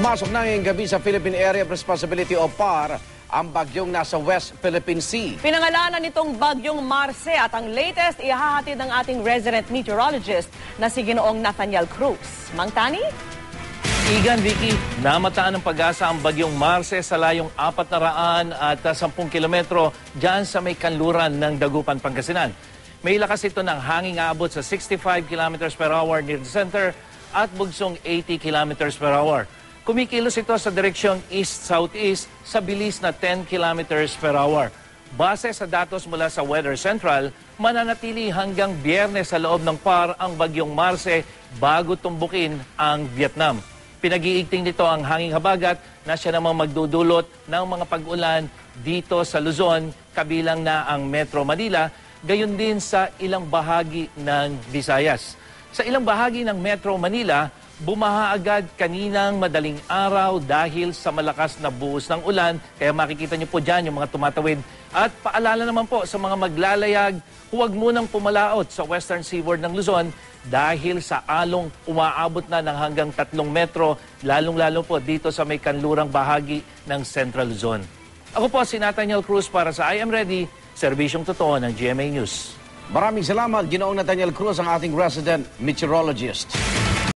Pumasok na ngayong gabi sa Philippine Area of Responsibility o PAR ang bagyong nasa West Philippine Sea. Pinangalanan nitong bagyong Marce at ang latest ihahatid ng ating resident meteorologist na si Ginoong Nathaniel Cruz. Mang Tani? Igan, Vicky, namataan ng pag-asa ang bagyong Marce sa layong 410 kilometro dyan sa may kanluran ng Dagupan, Pangasinan. May lakas ito ng hanging aabot sa 65 kilometers per hour near the center at bugsong 80 kilometers per hour. Kumikilos ito sa direksyong east-southeast sa bilis na 10 kilometers per hour. Base sa datos mula sa Weather Central, mananatili hanggang Biyernes sa loob ng PAR ang bagyong Marce bago tumbukin ang Vietnam. Pinag-iigting nito ang hanging habagat na siya namang magdudulot ng mga pag-ulan dito sa Luzon, kabilang na ang Metro Manila, gayon din sa ilang bahagi ng Visayas. Sa ilang bahagi ng Metro Manila, bumaha agad kaninang madaling araw dahil sa malakas na buhos ng ulan. Kaya makikita niyo po dyan yung mga tumatawid. At paalala naman po sa mga maglalayag, huwag munang pumalaot sa western seaboard ng Luzon dahil sa along umaabot na ng hanggang 3 metro, lalong-lalo po dito sa may kanlurang bahagi ng Central Luzon. Ako po si Nathaniel Cruz para sa I Am Ready, serbisyong totoo ng GMA News. Maraming salamat, Ginoong Nathaniel Cruz, ang ating resident meteorologist.